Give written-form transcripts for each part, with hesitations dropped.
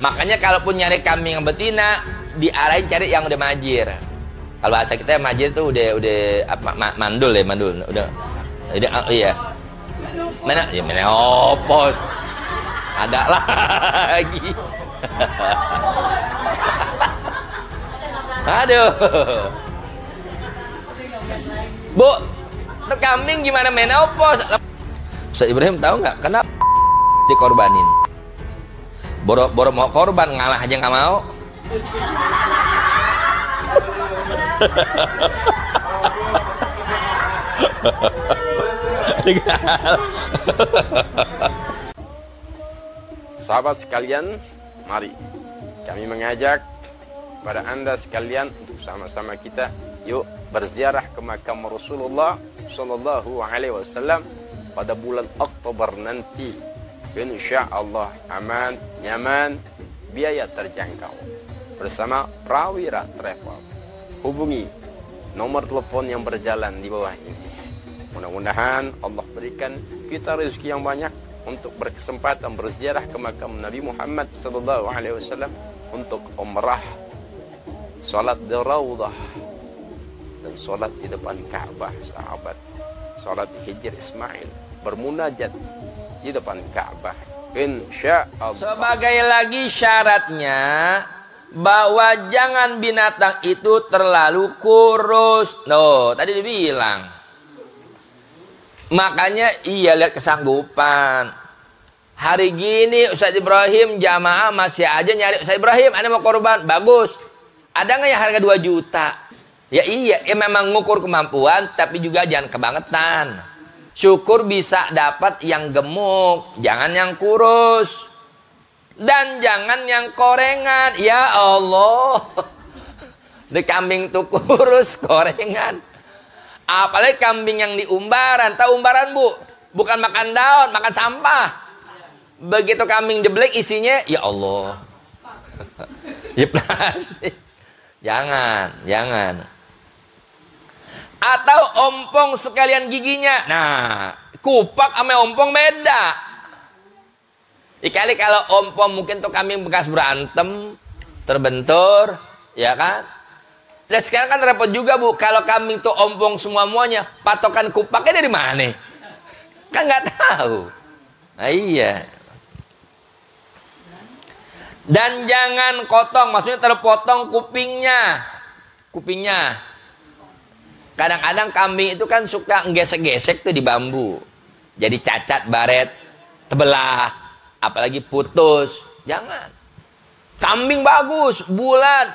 Makanya kalaupun nyari kambing yang betina, diarahin cari yang udah majir. Kalau bahasa kita majir tuh udah mandul ya, mandul. Udah iya. Mana? Ya menopos. Ada lagi. Aduh. Bu, itu kambing gimana menopos? Ustaz Ibrahim tahu nggak kenapa dikorbanin? Boro mau korban, ngalah aja nggak mau. Sahabat sekalian, mari kami mengajak pada Anda sekalian untuk sama-sama kita yuk berziarah ke makam Rasulullah Shallallahu Alaihi Wasallam pada bulan Oktober nanti. Insya Allah aman, nyaman, biaya terjangkau bersama Prawira Travel. Hubungi nomor telepon yang berjalan di bawah ini. Mudah-mudahan Allah berikan kita rezeki yang banyak untuk berkesempatan berziarah ke makam Nabi Muhammad Sallallahu Alaihi Wasallam untuk umrah, salat di Raudhah, dan salat di depan Ka'bah, sahabat. Salat di Hijr Ismail, bermunajat di depan Ka'bah. Insya Allah. Sebagai lagi syaratnya bahwa jangan binatang itu terlalu kurus. No, tadi dibilang. Makanya iya lihat kesanggupan. Hari gini Ustaz Ibrahim jamaah masih aja nyari Ustaz Ibrahim, Anda mau korban, bagus. Ada nggak yang harga 2 juta? Ya iya, memang ngukur kemampuan, tapi juga jangan kebangetan. Syukur bisa dapat yang gemuk, jangan yang kurus. Dan jangan yang korengan. Ya Allah. Di kambing tuh kurus, korengan. Apalagi kambing yang di umbaran. Tahu umbaran, Bu? Bukan makan daun, makan sampah. Begitu kambing dibeli isinya, ya Allah. Ya plastik. Jangan, jangan. Atau ompong sekalian giginya. Nah, kupak sama ompong beda. Kali kalau ompong mungkin tuh kambing bekas berantem, terbentur, ya kan? Dan sekarang kan repot juga, Bu. Kalau kambing tuh ompong semuanya, patokan kupaknya dari mana? Kan nggak tahu. Nah iya. Dan jangan kotong, maksudnya terpotong kupingnya. Kupingnya. Kadang-kadang kambing itu kan suka gesek-gesek tuh di bambu. Jadi cacat, baret, tebelah, apalagi putus. Jangan. Kambing bagus, bulat,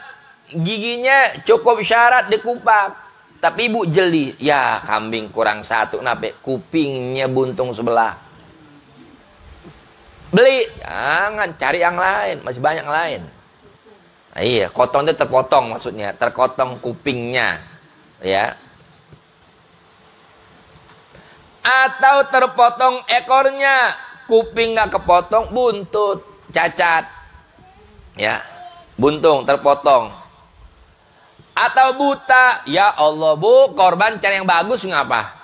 giginya cukup syarat dikupak. Tapi ibu jeli, ya kambing kurang satu, nape kupingnya buntung sebelah. Beli, jangan, cari yang lain, masih banyak yang lain. Nah, iya, kotong itu terpotong maksudnya, terkotong kupingnya, ya. Atau terpotong ekornya, kuping nggak kepotong, buntut, cacat, ya, buntung, terpotong. Atau buta, ya Allah Bu, korban cari yang bagus ngapa?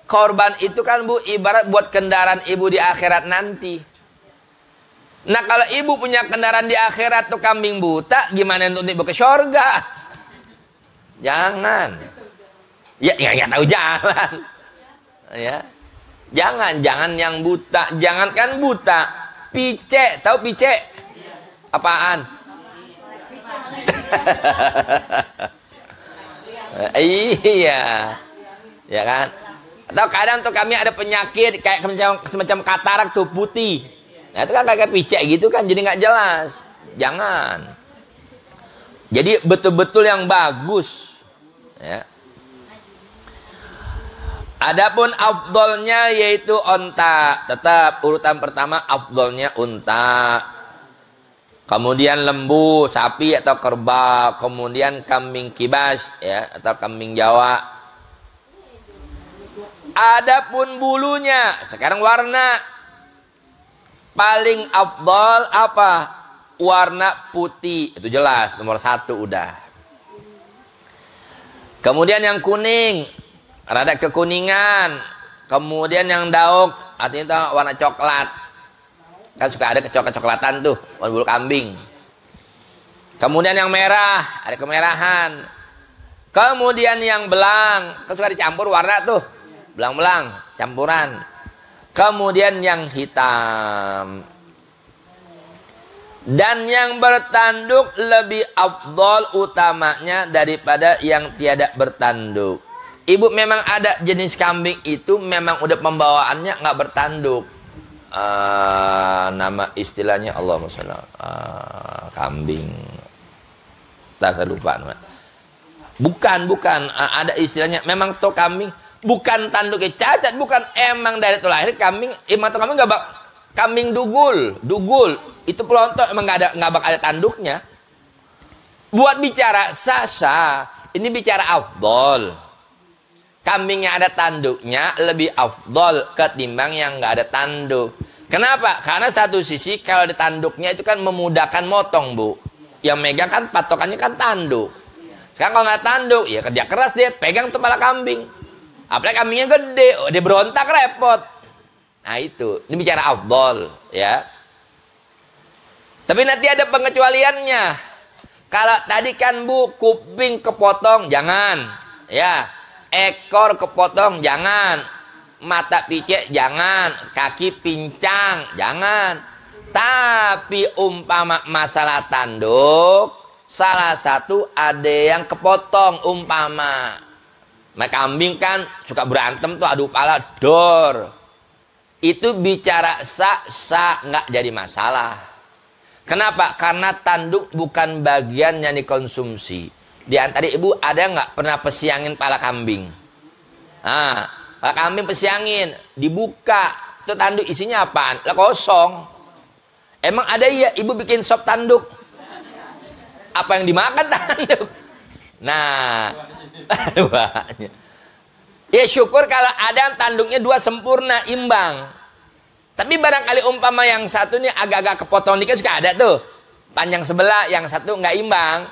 Korban itu kan Bu ibarat buat kendaraan ibu di akhirat nanti. Nah kalau ibu punya kendaraan di akhirat tuh kambing buta, gimana untuk ibu ke surga? Jangan. Ya nggak tahu jalan. Ya, jangan yang buta, jangankan buta, pice, tahu pice? Apaan? Iya, ya kan? Atau kadang tuh kami ada penyakit kayak semacam katarak tuh putih, nah itu kan kayak pice gitu kan, jadi nggak jelas. Jangan. Jadi betul-betul yang bagus, ya. Adapun afdolnya yaitu onta. Tetap urutan pertama afdolnya unta. Kemudian lembu, sapi atau kerbau. Kemudian kambing kibas, ya, atau kambing Jawa. Adapun bulunya, sekarang warna. Paling afdol apa? Warna putih. Itu jelas, nomor 1 udah. Kemudian yang kuning, rada kekuningan. Kemudian yang daun, artinya itu warna coklat. Kan suka ada kecoklatan tuh, bulu kambing. Kemudian yang merah, ada kemerahan. Kemudian yang belang, kan suka dicampur warna tuh. Belang-belang, campuran. Kemudian yang hitam. Dan yang bertanduk lebih afdol utamanya daripada yang tiada bertanduk. Ibu memang ada jenis kambing itu memang udah pembawaannya nggak bertanduk. Nama istilahnya Allahumma sholli kambing. Saya lupa nama. Bukan ada istilahnya memang tuh kambing bukan tanduknya cacat, bukan emang dari itu lahir kambing emang tuh kambing kambing dugul itu pelontok emang nggak bakal ada tanduknya. Buat bicara sasa ini bicara afdol. Kambingnya ada tanduknya lebih afdol ketimbang yang nggak ada tanduk. Kenapa? Karena satu sisi kalau ada tanduknya itu kan memudahkan motong, Bu. Yang megang kan patokannya kan tanduk. Sekarang kalau nggak tanduk, ya kerja keras dia pegang tuh kepala kambing. Apalagi kambingnya gede, dia berontak repot. Nah itu, ini bicara afdol, ya. Tapi nanti ada pengecualiannya. Kalau tadi kan Bu, kuping kepotong, jangan, ya. Ekor kepotong, jangan. Mata picek, jangan. Kaki pincang, jangan. Tapi umpama masalah tanduk, salah satu ada yang kepotong umpama. Nah, kambing kan suka berantem tuh adu kepala dor. Itu bicara sah nggak jadi masalah. Kenapa? Karena tanduk bukan bagian yang dikonsumsi. Di antara ibu ada nggak pernah pesiangin pala kambing? Nah, pala kambing pesiangin, dibuka, itu tanduk isinya apaan? Lah kosong. Emang ada ya ibu bikin sop tanduk? Apa yang dimakan tanduk? Nah, banyak. Ya syukur kalau ada tanduknya dua sempurna, imbang. Tapi barangkali umpama yang satu nih agak-agak kepotong dikit suka ada tuh. Panjang sebelah, yang satu nggak imbang.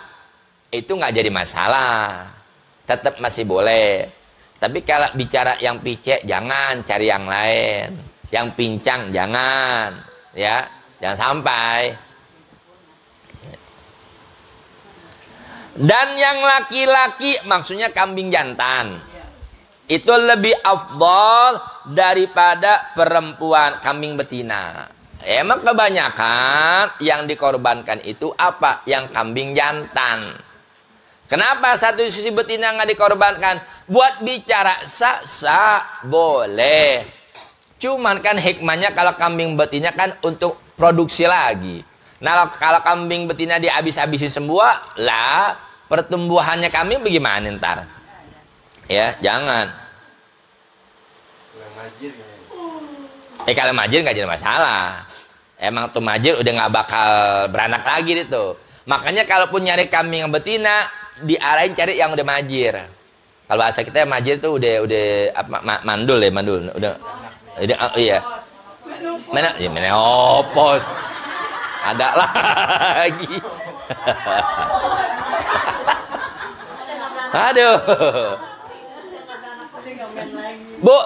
Itu nggak jadi masalah. Tetap masih boleh. Tapi kalau bicara yang picek, jangan cari yang lain. Yang pincang, jangan. Ya, jangan sampai. Dan yang laki-laki, maksudnya kambing jantan. Itu lebih afdol daripada perempuan kambing betina. Emang kebanyakan yang dikorbankan itu apa? Yang kambing jantan. Kenapa satu sisi betina nggak dikorbankan? Buat bicara sah boleh. Cuman kan hikmahnya kalau kambing betina kan untuk produksi lagi. Nah kalau kambing betina dihabis-habisin semua, lah pertumbuhannya kambing bagaimana ntar? Ya jangan. Kalau majir nggak jadi masalah. Emang tuh majir udah nggak bakal beranak lagi itu. Makanya kalaupun nyari kambing yang betina, diarahin cari yang udah majir. Kalau bahasa kita majir tuh udah apa mandul ya mandul. Udah iya. Mana? Ya menopos. Ada lagi. Aduh. Bu,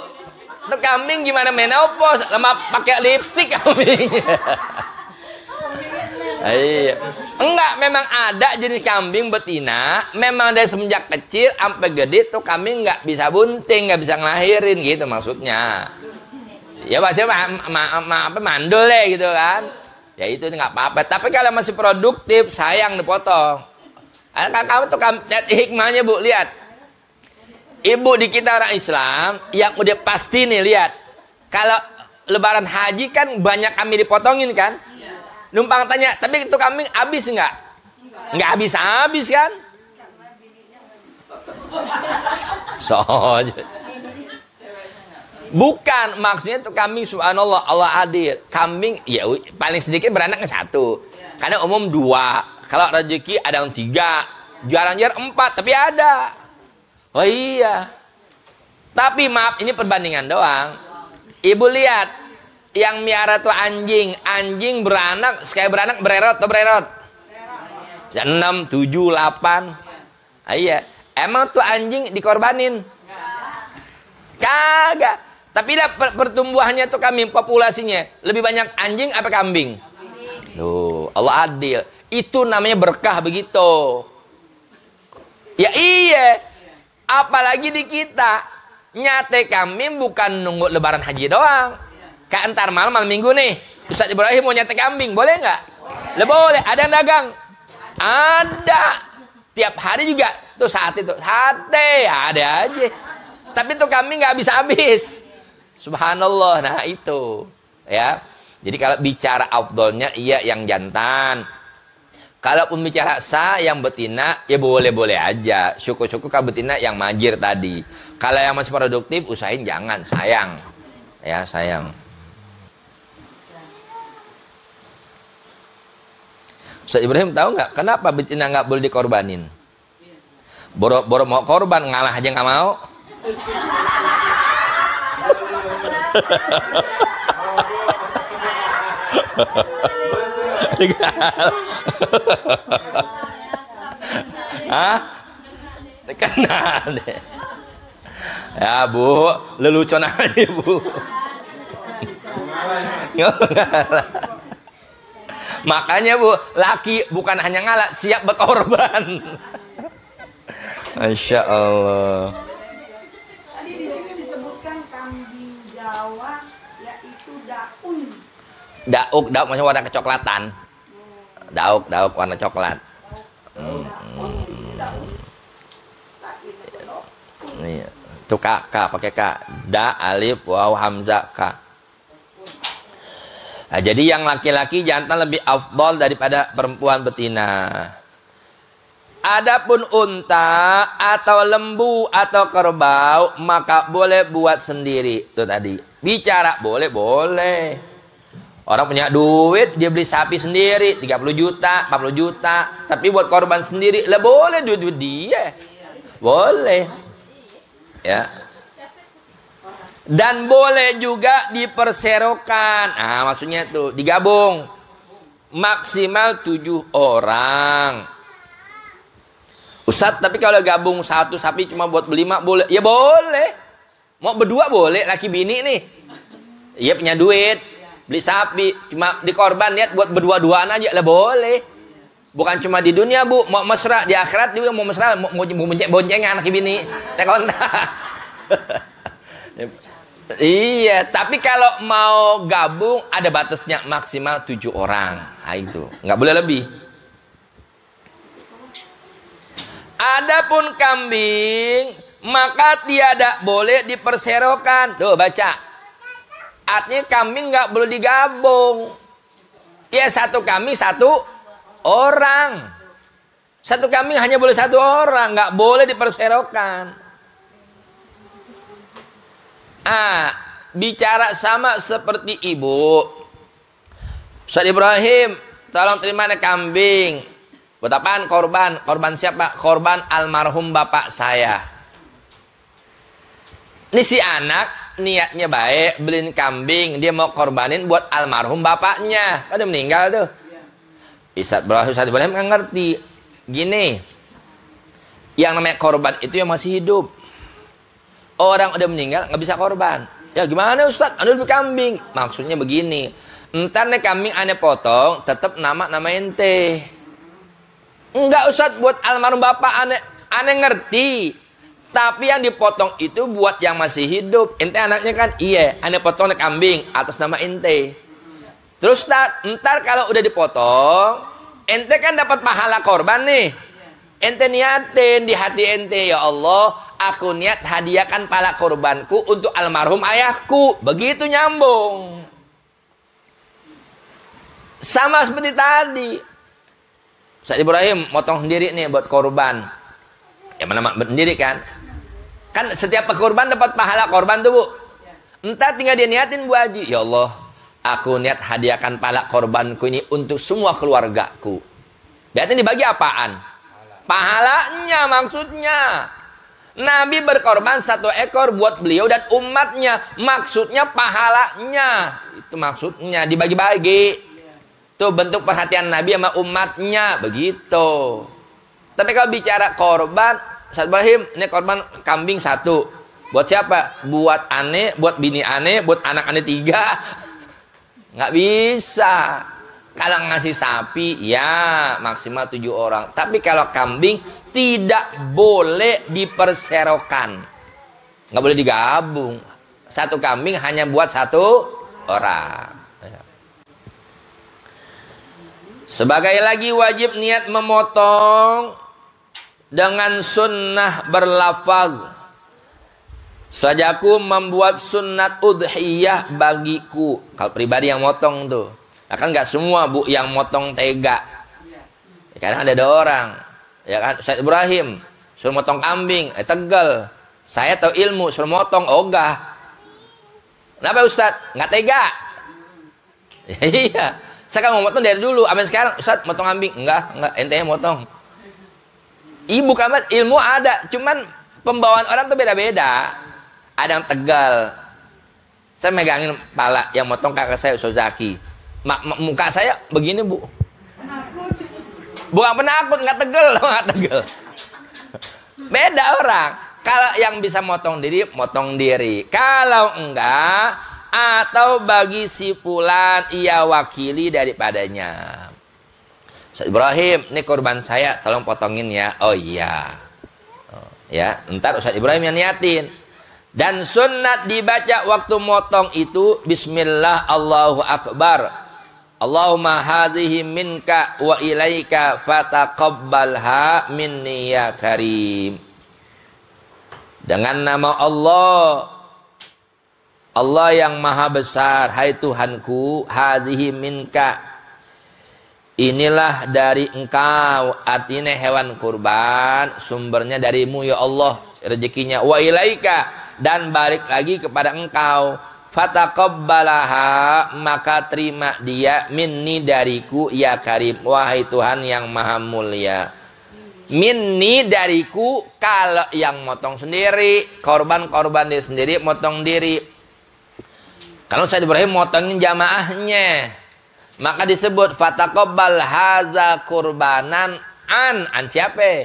itu kambing gimana menopos? Lama pakai lipstik kambingnya. Iya. Enggak, memang ada jenis kambing betina, memang dari semenjak kecil sampai gede tuh kambing nggak bisa bunting, nggak bisa ngelahirin gitu maksudnya. Ya maksudnya apa mandul deh gitu kan. Ya itu nggak apa-apa. Tapi kalau masih produktif, sayang dipotong. Kamu tuh hikmahnya Bu, lihat. Ibu di kita orang Islam yang udah pasti nih lihat. Kalau lebaran haji kan banyak kambing dipotongin kan? Numpang tanya, tapi itu kambing habis nggak? Nggak habis-habis kan? Soalnya. Bukan, maksudnya itu kambing subhanallah Allah adil. Kambing ya paling sedikit beranaknya satu. Karena umum 2. Kalau rezeki ada yang 3, jarang-jarang 4, tapi ada. Oh iya. Tapi maaf, ini perbandingan doang. Ibu lihat, yang miara tuh anjing beranak, sekali beranak bererot atau bererot? 6, 7, 8. Iya. Emang tuh anjing dikorbanin? Kagak. Tapi lihat pertumbuhannya tuh kambing, populasinya lebih banyak anjing apa kambing? Tuh, Allah adil. Itu namanya berkah begitu. Ya iya. Apalagi di kita. Nyate kambing bukan nunggu lebaran haji doang. Kayak entar malam minggu nih. Ustaz Ibrahim mau nyate kambing, boleh nggak? Boleh. Ada yang dagang? Ada. Tiap hari juga. Tuh saat itu. Sate. Ada aja. Tapi tuh kambing nggak habis-habis. Subhanallah. Nah itu. Ya. Jadi kalau bicara afdolnya iya yang jantan. Kalaupun bicara yang betina, ya boleh-boleh aja. Syukur-syukur kalau betina yang majir tadi. Kalau yang masih produktif, usahain jangan. Sayang. Ya, sayang. Ustaz Ibrahim tahu nggak kenapa betina nggak boleh dikorbanin? Boro-boro mau korban, ngalah aja nggak mau. Hah? Kenal deh. Ya Bu, lelucon aja Bu. Makanya Bu, laki bukan hanya ngalah, siap berkorban. Masya Allah. Tadi di sini disebutkan kambing Jawa, yaitu daun. Dauk maksudnya warna kecoklatan. Dauk warna coklat. Iya. Itu K pakai K. Da, alif, waw, hamzah, K. Nah, jadi yang laki-laki jantan lebih afdol daripada perempuan betina. Adapun unta atau lembu atau kerbau maka boleh buat sendiri. Itu tadi. Bicara boleh. Orang punya duit, dia beli sapi sendiri, 30 juta, 40 juta. Tapi buat korban sendiri, lah boleh duit dia. Boleh. Ya. Dan boleh juga diperserokan. Nah, maksudnya tuh, digabung. Maksimal 7 orang. Ustadz, tapi kalau gabung satu sapi cuma buat berlima, boleh? Ya boleh. Mau berdua boleh, laki bini nih. Iya punya duit. Beli sapi, cuma dikorban niat buat berdua-duaan aja lah boleh. Bukan cuma di dunia Bu, mau mesra di akhirat juga mau mesra, mau bonceng anak bini. Tekonda. Iya, tapi kalau mau gabung ada batasnya maksimal 7 orang. Nah, itu nggak boleh lebih. Adapun kambing maka tiada boleh diperserokan. Tuh baca. Artinya kambing nggak boleh digabung. Ya satu kambing satu orang. Satu kambing hanya boleh 1 orang, nggak boleh diperserokan. Bicara sama seperti ibu. Ustaz Ibrahim, tolong terima kambing. Buat apaan? Korban. Korban siapa? Korban almarhum bapak saya. Ini si anak niatnya baik, beliin kambing, dia mau korbanin buat almarhum bapaknya. Kan udah meninggal tuh. Ustaz Ibrahim nggak ngerti. Gini, yang namanya korban itu yang masih hidup. Orang udah meninggal nggak bisa korban. Ya gimana Ustaz? Anu beli kambing. Maksudnya begini. Entar nih kambing ane potong, tetap nama ente. Enggak Ustaz, buat almarhum bapak ane ngerti. Tapi yang dipotong itu buat yang masih hidup. Ente anaknya kan? Iya. Ane potong kambing atas nama ente. Terus ntar kalau udah dipotong, ente kan dapat pahala korban nih. Ente niatin di hati ente, ya Allah, aku niat hadiahkan pahala korbanku untuk almarhum ayahku. Begitu nyambung. Sama seperti tadi. Ustaz Ibrahim motong sendiri nih buat korban. Ya mana sendiri kan? Kan setiap korban dapat pahala korban tuh Bu. Entar tinggal dia niatin Bu Haji. Ya Allah, aku niat hadiahkan pahala korbanku ini untuk semua keluargaku. Berarti dibagi apaan? Pahalanya maksudnya. Nabi berkorban 1 ekor buat beliau dan umatnya. Maksudnya pahalanya. Itu maksudnya dibagi-bagi. Tuh bentuk perhatian Nabi sama umatnya. Begitu. Tapi kalau bicara korban, Ustaz Ibrahim, ini korban kambing 1. Buat siapa? Buat aneh, buat bini aneh, buat anak aneh 3. Nggak bisa. Kalau ngasih sapi, ya maksimal 7 orang. Tapi kalau kambing, tidak boleh diperserokan. Nggak boleh digabung. Satu kambing hanya buat 1 orang. Sebagai lagi wajib niat memotong dengan sunnah berlafaz. Sajaku membuat sunnat udhiyah bagiku. Kalau pribadi yang motong tuh. Nah, kan nggak semua bu yang motong tega. Ya, kadang ada orang. Ya kan, Ustaz Ibrahim suruh motong kambing, Tegal. Saya tahu ilmu, suruh motong ogah. Kenapa Ustaz? Nggak tega. Ya, iya. Saya kan mau motong dari dulu. Sampai sekarang, Ustaz motong kambing. Enggak, ente motong. Ibu kamat ilmu ada, cuman pembawaan orang tuh beda-beda. Ada yang Tegal. Saya megangin pala yang motong kakak saya Sozaki. Muka saya begini bu. Penakut. Bukan penakut, nggak Tegal, nggak Tegal. Beda orang. Kalau yang bisa motong diri. Kalau enggak, atau bagi si fulan ia wakili daripadanya. Ustaz Ibrahim, ini korban saya, tolong potongin ya. Oh iya. Ya, ntar Ustaz Ibrahim yang niatin. Dan sunnat dibaca waktu motong itu bismillah Allahu Akbar. Allahumma hadhihi minka wa ilaika fataqabbalha minni ya karim. Dengan nama Allah, Allah yang maha besar, hai Tuhanku, hadhihi minka, inilah dari engkau, artinya hewan kurban, sumbernya darimu ya Allah, rezekinya, wa ilaika, dan balik lagi kepada engkau, fataqabbalaha, maka terima dia, minni dariku ya karim, wahai Tuhan yang maha mulia. Minni dariku, kalau yang motong sendiri, korban dia sendiri, motong diri. Kalau saya Ibrahim motongin jamaahnya, maka disebut fataqabbal hadza kurbanan an siapa?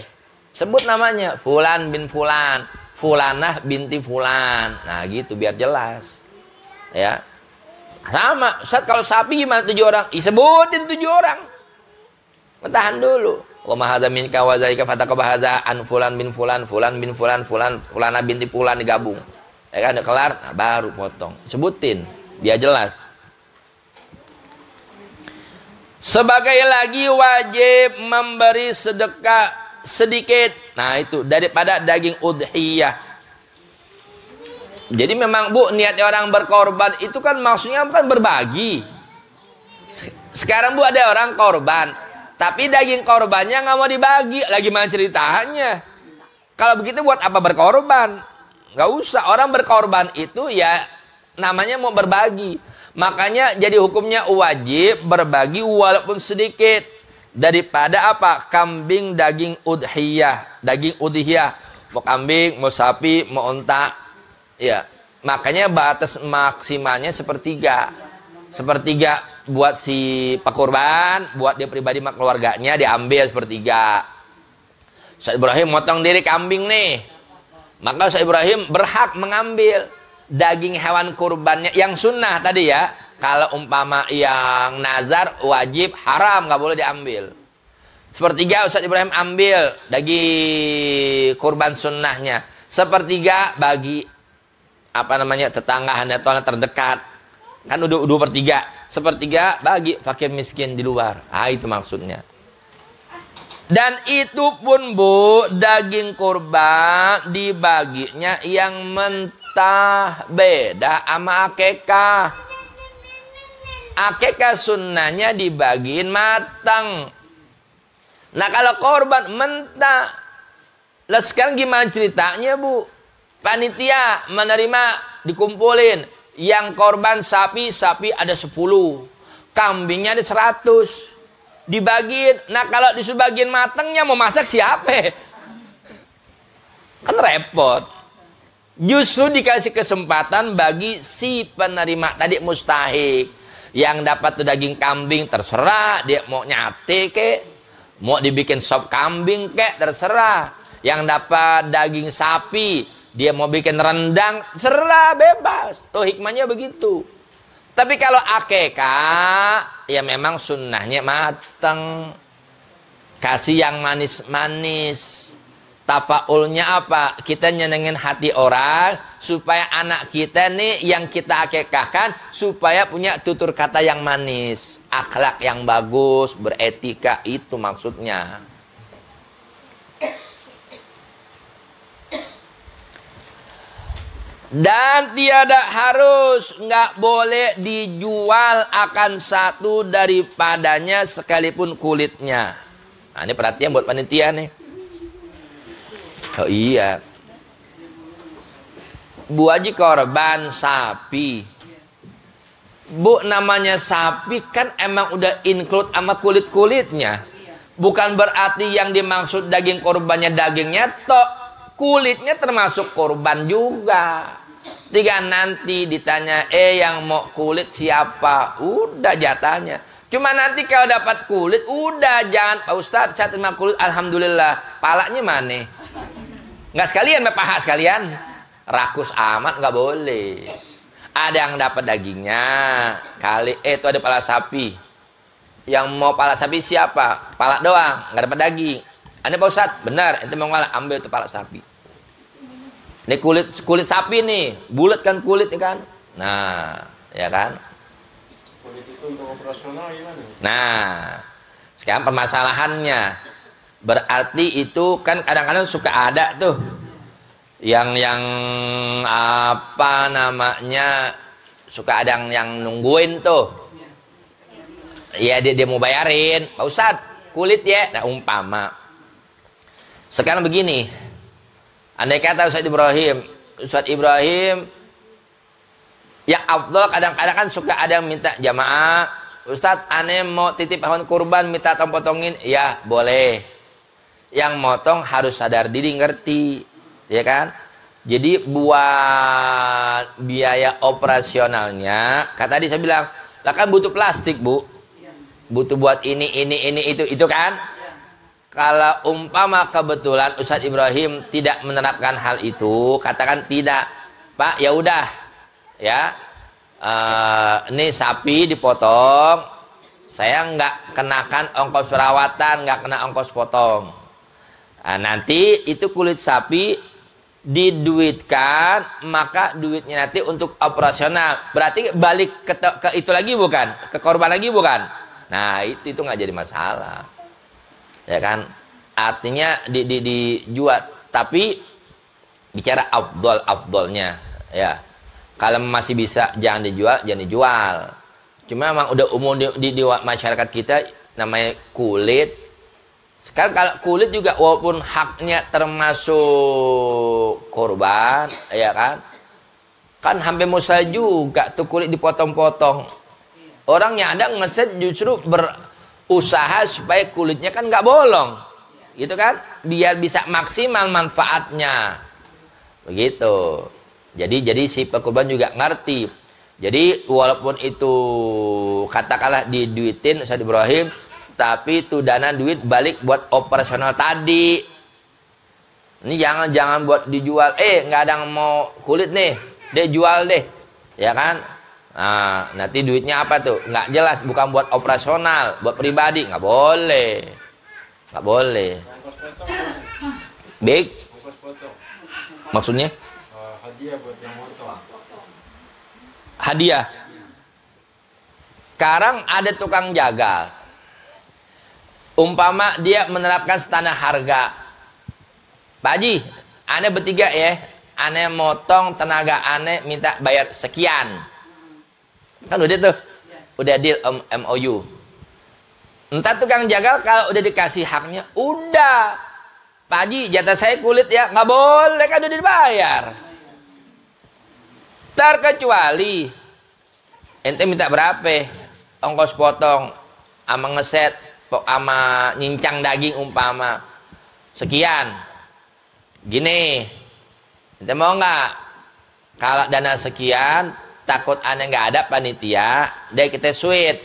Sebut namanya fulan bin fulan, fulanah binti fulan. Nah gitu biar jelas. Ya. Sama, Ustaz kalau sapi gimana 7 orang? Disebutin 7 orang. Tahan dulu. Wa hadza minka wa zaika fataqabbal hadza an fulan bin fulan, fulan bin fulan, fulanah binti fulan, digabung. Ya kan udah kelar, nah baru potong. Sebutin, biar jelas. Sebagai lagi wajib memberi sedekah sedikit. Nah itu daripada daging udhiyah. Jadi memang bu, niatnya orang berkorban itu kan maksudnya bukan berbagi. Sekarang bu ada orang korban, tapi daging korbannya nggak mau dibagi. Lagi mana ceritanya? Kalau begitu buat apa berkorban? Nggak usah. Orang berkorban itu ya namanya mau berbagi. Makanya jadi hukumnya wajib berbagi walaupun sedikit. Daripada apa? Kambing daging udhiyah. Daging udhiyah. Mau kambing, mau sapi, mau unta. Ya. Makanya batas maksimalnya 1/3. 1/3 buat si pekurban, buat dia pribadi sama keluarganya diambil 1/3. Ustaz Ibrahim motong diri kambing nih. Maka Ustaz Ibrahim berhak mengambil daging hewan kurbannya yang sunnah tadi ya. Kalau umpama yang nazar wajib haram, nggak boleh diambil. 1/3 Ustaz Ibrahim ambil daging kurban sunnahnya. 1/3 bagi apa namanya tetangga atau terdekat. Kan udah 2/3. 1/3 bagi fakir miskin di luar. Ah itu maksudnya. Dan itu pun bu, daging kurban dibaginya yang mentah, beda sama akekah. Akekah sunnahnya dibagiin matang. Nah kalau korban mentah, lah sekarang gimana ceritanya bu? Panitia menerima dikumpulin, yang korban sapi ada 10, kambingnya ada 100, dibagiin. Nah kalau disuruh bagiin matangnya mau masak siapa? Kan repot. Justru dikasih kesempatan bagi si penerima tadi mustahik. Yang dapat tuh daging kambing terserah, dia mau nyate kek, mau dibikin sop kambing kek terserah. Yang dapat daging sapi dia mau bikin rendang, serah, bebas. Tuh hikmahnya begitu. Tapi kalau akekah, ya memang sunnahnya mateng. Kasih yang manis-manis. Tafaulnya apa? Kita nyenengin hati orang, supaya anak kita nih yang kita akekahkan, supaya punya tutur kata yang manis. Akhlak yang bagus, beretika, itu maksudnya. Dan tiada harus, nggak boleh dijual akan satu daripadanya sekalipun kulitnya. Nah, ini perhatian buat panitia nih. Oh iya. Bu Haji korban sapi. Bu, namanya sapi kan emang udah include sama kulit-kulitnya. Bukan berarti yang dimaksud daging korbannya dagingnya tok. Kulitnya termasuk korban juga. Tiga nanti ditanya, yang mau kulit siapa? Udah jatahnya. Cuma nanti kalau dapat kulit, udah jangan, Pak Ustadz, saya terima kulit, alhamdulillah. Palanya mana? Nggak sekalian, paha sekalian. Rakus amat, nggak boleh. Ada yang dapat dagingnya. Kali, itu ada pala sapi. Yang mau pala sapi siapa? Pala doang, nggak dapat daging. Ini Pak Ustadz, benar, itu mau ngalah, ambil itu pala sapi. Ini kulit sapi nih, bulat kan kulitnya kan. Nah, ya kan? Kulit itu untuk operasional gimana? Nah, sekarang permasalahannya, berarti itu kan kadang-kadang suka ada tuh yang apa namanya, suka ada yang nungguin tuh. Iya, dia mau bayarin, Pak Ustadz, kulit ya, nah umpama. Sekarang begini. Andai kata Ustadz Ibrahim, ya afdal kadang-kadang kan suka ada yang minta jamaah, Ustadz aneh mau titip hewan kurban minta potongin, ya boleh. Yang motong harus sadar diri, ngerti, ya kan? Jadi buat biaya operasionalnya, kata tadi saya bilang, lah kan butuh plastik Bu, butuh buat ini itu kan? Kalau umpama kebetulan Ustadz Ibrahim tidak menerapkan hal itu, katakan tidak, Pak, ya udah, ya, ini sapi dipotong, saya nggak kenakan ongkos perawatan, nggak kena ongkos potong. Nah, nanti itu kulit sapi diduitkan, maka duitnya nanti untuk operasional. Berarti balik ke itu lagi bukan, ke korban lagi bukan. Nah itu nggak jadi masalah. Ya kan, artinya dijual, tapi bicara afdolnya, ya. Kalau masih bisa jangan dijual. Cuma memang udah umum di masyarakat kita namanya kulit. Sekarang kalau kulit juga walaupun haknya termasuk korban, ya kan hampir mustahil juga tuh kulit dipotong-potong. Orang yang ada ngeset justru berusaha supaya kulitnya kan nggak bolong, gitu kan, biar bisa maksimal manfaatnya, begitu. Jadi si pekurban juga ngerti. Jadi walaupun itu katakanlah diduitin Ustadz Ibrahim, tapi itu dana duit balik buat operasional tadi. Ini jangan buat dijual. Nggak ada yang mau kulit nih, dia jual deh, ya kan? Nah, nanti duitnya apa tuh? Nggak jelas, bukan buat operasional, buat pribadi, nggak boleh. Nggak boleh. Baik. Maksudnya? Hadiah buat yang motong. Hadiah. Sekarang ada tukang jagal. Umpama dia menerapkan standar harga. Pak Haji, aneh bertiga ya. Aneh motong tenaga aneh minta bayar sekian. Kan udah tuh, udah deal MOU. Entar tukang jagal kalau udah dikasih haknya, udah, Pak Haji jatah saya kulit ya, nggak boleh kan udah dibayar. Terkecuali ente minta berapa, ongkos potong, ama ngeset, ama nyincang daging umpama sekian, gini, ente mau nggak? Kalau dana sekian, takut aneh nggak ada panitia, deh kita sweet,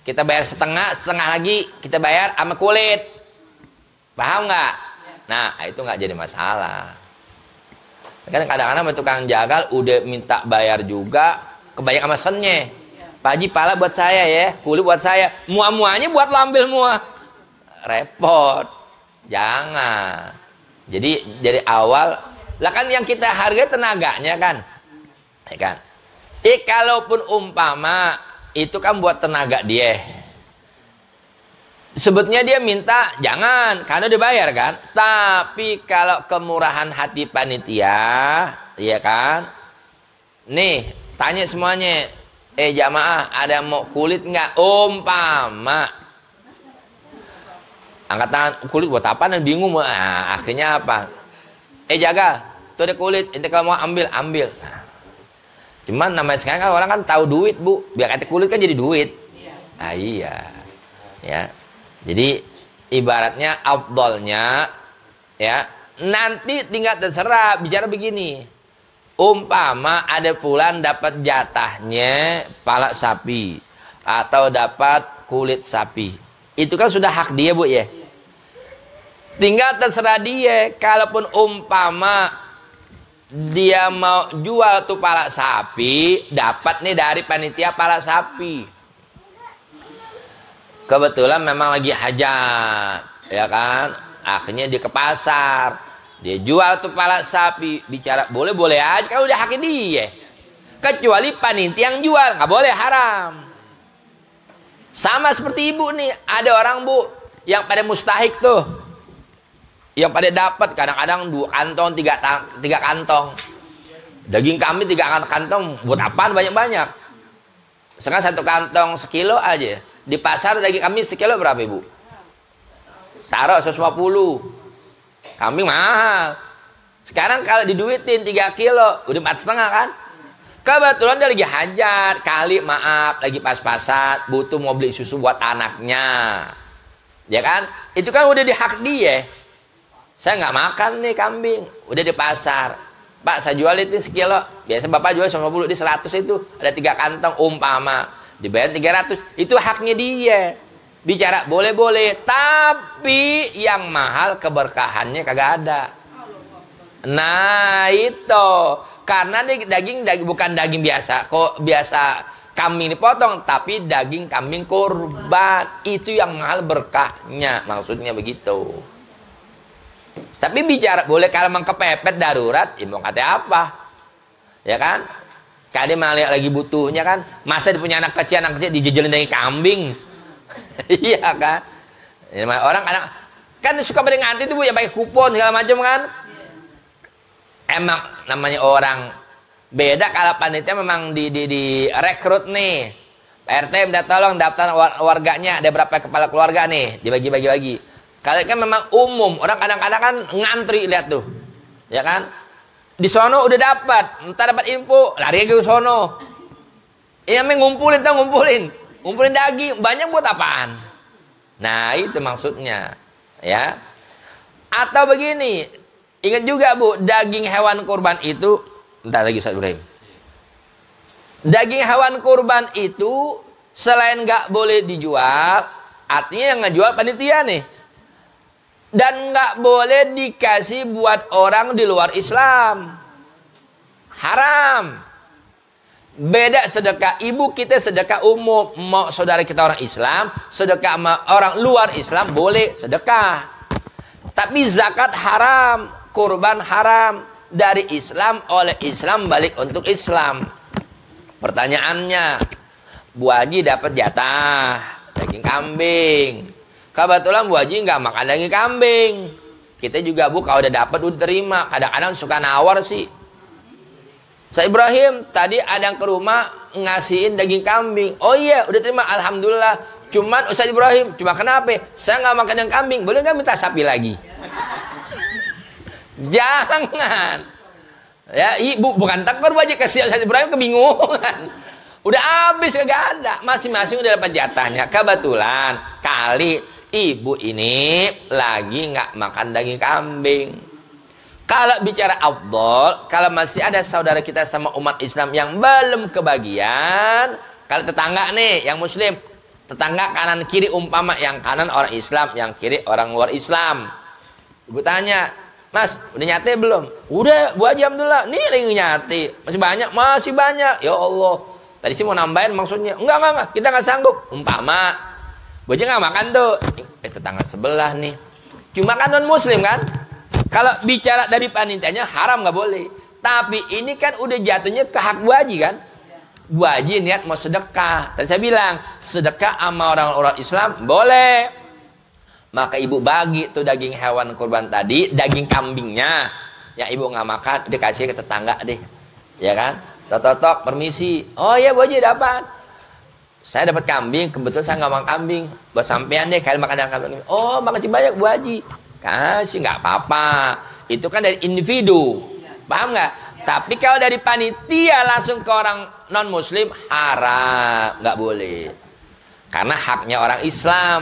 kita bayar setengah lagi kita bayar sama kulit, paham nggak? Nah itu nggak jadi masalah. Kan kadang-kadang tukang jagal udah minta bayar juga, kebanyakan mesennya. Pak Haji, pala buat saya ya, kulit buat saya, muah-muahnya buat lo ambil muah. Repot. Jangan. Jadi dari awal, lah kan yang kita hargai tenaganya kan. Ya kan? Kalaupun umpama itu kan buat tenaga dia. Sebetulnya dia minta jangan, karena dibayar kan. Tapi kalau kemurahan hati panitia, ya kan. Nih, tanya semuanya. Jamaah, ada mau kulit nggak? Umpama. Angkat tangan, kulit buat apa? Dan bingung. Nah, akhirnya apa? Jaga, tuh ada kulit. Ente kalau mau ambil, ambil. Nah, cuman namanya sekarang kan orang kan tahu duit, Bu. Biar kata kulit kan jadi duit. Ah, iya. Ya. Jadi ibaratnya afdolnya ya, nanti tinggal terserah bicara begini. Umpama ada fulan dapat jatahnya pala sapi atau dapat kulit sapi. Itu kan sudah hak dia, Bu ya. Tinggal terserah dia. Kalaupun umpama dia mau jual tuh pala sapi, dapat nih dari panitia pala sapi. Kebetulan memang lagi hajat, ya kan? Akhirnya dia ke pasar, dia jual tuh pala sapi. Bicara boleh-boleh aja, kan udah hak dia. Kecuali panitia yang jual, nggak boleh, haram. Sama seperti ibu nih, ada orang, Bu, yang pada mustahik tuh, yang pada dapat kadang-kadang 2 kantong, 3 kantong. Daging kambing 3 kantong, buat apaan banyak-banyak? Sekarang 1 kantong sekilo aja. Di pasar daging kambing sekilo berapa, Ibu? Taruh 150. Kambing mahal. Sekarang kalau diduitin 3 kilo, udah 4,5 kan? Kebetulan dia lagi hajat, kali maaf, lagi pas-pasan, butuh mau beli susu buat anaknya. Ya kan? Itu kan udah di hak dia. Saya nggak makan nih kambing, udah di pasar. Pak, saya jual itu sekilo. Biasa Bapak jual 150, di 100 itu ada 3 kantong umpama. Dibayar 300, itu haknya dia. Bicara boleh-boleh, tapi yang mahal keberkahannya kagak ada. Nah itu, karena daging bukan daging biasa, kok biasa kambing dipotong, tapi daging kambing kurban, itu yang mahal berkahnya, maksudnya begitu. Tapi bicara boleh kalau memang kepepet darurat, ya mau kata apa, ya kan? Kadang malah lagi butuhnya kan, masa dia punya anak kecil dijejelin daging kambing. Iya kan? Ya, orang kadang kan suka pada nganti tuh, Bu, ya pakai kupon segala macam kan. Emang namanya orang beda kalau panitia memang di rekrut nih. Pak RT minta tolong daftar warganya, ada berapa kepala keluarga nih, dibagi-bagi. Kalau kan memang umum, orang kadang-kadang kan ngantri, lihat tuh. Ya kan? Di sono udah dapat, entar dapat info, lari ke sono. Ini namanya ngumpulin daging, banyak buat apaan? Nah, itu maksudnya, ya. Atau begini, ingat juga, Bu, daging hewan kurban itu, entar lagi Ustaz Ibrahim. Daging hewan kurban itu selain nggak boleh dijual, artinya yang ngejual panitia nih. Dan nggak boleh dikasih buat orang di luar Islam, haram. Beda sedekah, ibu kita sedekah umum, mau saudara kita orang Islam, sedekah sama orang luar Islam boleh sedekah. Tapi zakat haram, kurban haram, dari Islam oleh Islam balik untuk Islam. Pertanyaannya, Bu Haji dapat jatah daging kambing. Kebetulan Bu Haji nggak makan daging kambing. Kita juga, Bu, kalau udah dapat udah terima. Kadang-kadang suka nawar sih. Saya Ibrahim, tadi ada yang ke rumah ngasihin daging kambing. Oh iya, udah terima, alhamdulillah. Cuman Ustaz Ibrahim, cuma kenapa? Saya nggak makan daging kambing, boleh nggak minta sapi lagi? Jangan. Ya, Ibu bukan takut Bu Haji, kasih Ustaz Ibrahim kebingungan. Udah habis, kagak ada. Masing-masing udah dapat jatahnya. Kebetulan kali ibu ini lagi nggak makan daging kambing. Kalau bicara afdol, kalau masih ada saudara kita sama umat Islam yang belum kebagian, kalau tetangga nih yang muslim, tetangga kanan kiri umpama yang kanan orang Islam, yang kiri orang luar Islam. Ibu tanya, Mas, udah nyate belum? Udah, Bu Haji alhamdulillah. Nih lagi nyate. Masih banyak? Masih banyak. Ya Allah. Tadi sih mau nambahin maksudnya. Enggak. Kita nggak sanggup. Umpama. Bu Haji nggak makan tuh. Tetangga sebelah nih. Cuma kan non muslim kan? Kalau bicara dari panitianya haram nggak boleh. Tapi ini kan udah jatuhnya ke hak Bu Haji kan? Bu Haji niat mau sedekah. Tadi saya bilang, sedekah sama orang-orang Islam boleh. Maka ibu bagi tuh daging hewan kurban tadi, daging kambingnya. Ya ibu nggak makan, dikasih ke tetangga deh. Ya kan? Tok, permisi. Oh iya Bu Haji dapat. Saya dapat kambing, kebetulan saya nggak makan kambing. Buat sampean deh, kalian makan kambing. Oh makasih banyak Bu Haji. Kasih nggak apa-apa. Itu kan dari individu. Paham nggak? Tapi kalau dari panitia langsung ke orang non muslim haram, nggak boleh. Karena haknya orang Islam.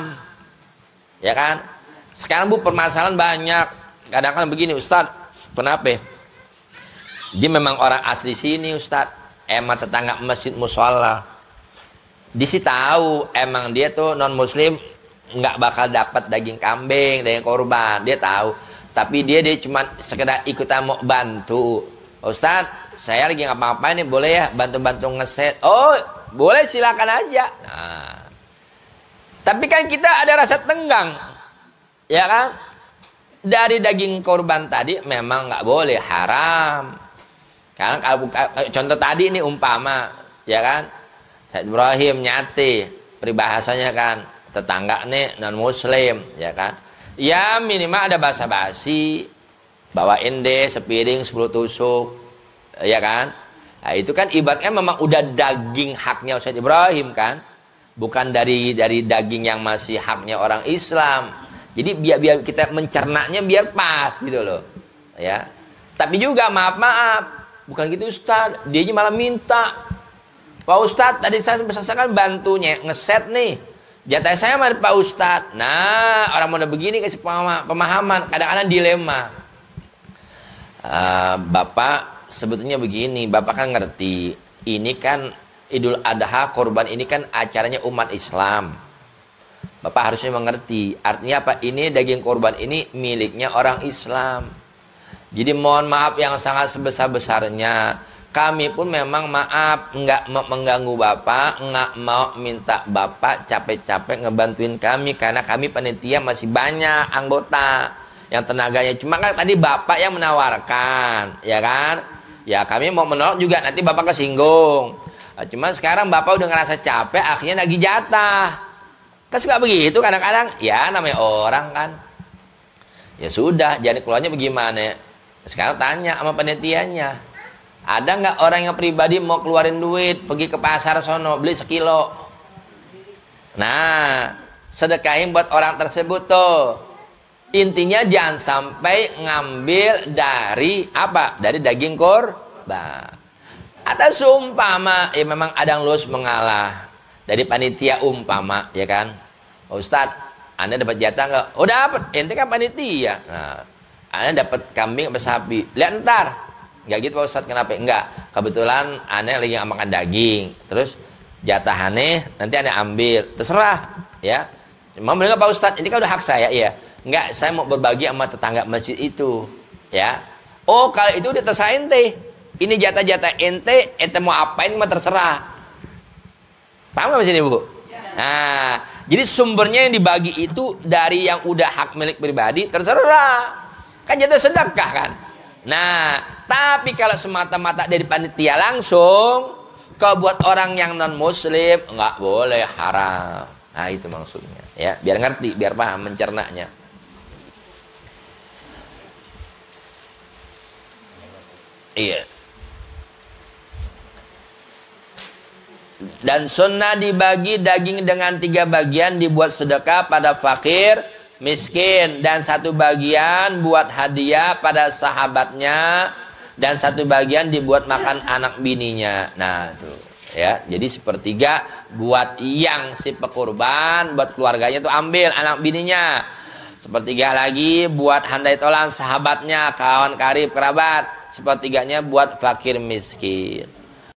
Ya kan? Sekarang Bu permasalahan banyak. Kadang-kadang begini Ustadz, kenapa? Dia memang orang asli sini Ustadz. Emang tetangga masjid musola. Dia sih tahu emang dia tuh non muslim nggak bakal dapat daging kambing, daging korban. Dia tahu. Tapi dia cuma sekedar ikutan mau bantu. Ustadz, saya lagi ngapa-ngapain nih, boleh ya bantu-bantu ngeset? Oh, boleh silakan aja. Nah. Tapi kan kita ada rasa tenggang, ya kan? Dari daging korban tadi memang nggak boleh, haram. Karena kalau contoh tadi ini umpama, ya kan? Said Ibrahim nyate, peribahasanya kan tetangga nih non muslim, ya kan? Ya minimal ada basa-basi, bawain deh sepiring 10 tusuk, ya kan? Nah itu kan ibaratnya memang udah daging haknya Said Ibrahim kan? Bukan dari daging yang masih haknya orang Islam. Jadi biar kita mencernanya biar pas gitu loh. Ya. Tapi juga maaf, bukan gitu Ustaz. Dia malah minta. Pak Ustaz, tadi saya kan bantunya ngeset nih. Jatah saya sama Pak Ustaz. Nah, orang muda begini kasih pemahaman, kadang-kadang dilema. Bapak sebetulnya begini, Bapak kan ngerti. Ini kan Idul Adha korban ini kan acaranya umat Islam. Bapak harusnya mengerti. Artinya apa? Ini daging korban ini miliknya orang Islam. Jadi mohon maaf yang sangat sebesar-besarnya. Kami pun memang maaf nggak mau mengganggu Bapak, nggak mau minta Bapak capek-capek ngebantuin kami karena kami panitia masih banyak anggota yang tenaganya. Cuma kan tadi Bapak yang menawarkan, ya kan? Ya kami mau menolak juga nanti Bapak kesinggung. Cuma sekarang Bapak udah ngerasa capek, akhirnya lagi jatah. Kan suka begitu kadang-kadang. Ya namanya orang kan. Ya sudah, jadi keluarnya bagaimana? Sekarang tanya sama panitianya. Ada nggak orang yang pribadi mau keluarin duit, pergi ke pasar sono, beli sekilo? Nah, sedekahin buat orang tersebut tuh. Intinya jangan sampai ngambil dari apa? Dari daging korban. Atau seumpama, ya memang ada yang lulus mengalah dari panitia umpama, ya kan? Ustadz, Anda dapat jatah nggak? Oh dapat, ente kan panitia. Nah, Anda dapat kambing atau sapi? Lihat ntar. Nggak gitu Pak Ustadz, kenapa? Enggak, kebetulan Anda lagi nggak makan daging. Terus jatah aneh, nanti Anda ambil. Terserah, ya. Mau nggak Pak Ustadz? Ini kan udah hak saya, ya. Enggak, saya mau berbagi sama tetangga masjid itu, ya. Oh kalau itu udah terserah ente. Ini jatah-jatah ente mau apain mah terserah. Paham nggak sini Bu? Nah, jadi sumbernya yang dibagi itu dari yang udah hak milik pribadi terserah. Kan jatuh sedekah kan. Nah, tapi kalau semata-mata dari panitia langsung ke buat orang yang non muslim nggak boleh, haram. Nah itu maksudnya, ya biar ngerti, biar paham mencernanya. Iya. Dan sunnah dibagi daging dengan 3 bagian dibuat sedekah pada fakir, miskin, dan 1 bagian buat hadiah pada sahabatnya, dan 1 bagian dibuat makan anak bininya. Nah tuh, ya. Jadi 1/3 buat yang si pekurban, buat keluarganya tuh ambil anak bininya. 1/3 lagi buat handai tolan sahabatnya, kawan karib kerabat. 1/3-nya buat fakir miskin.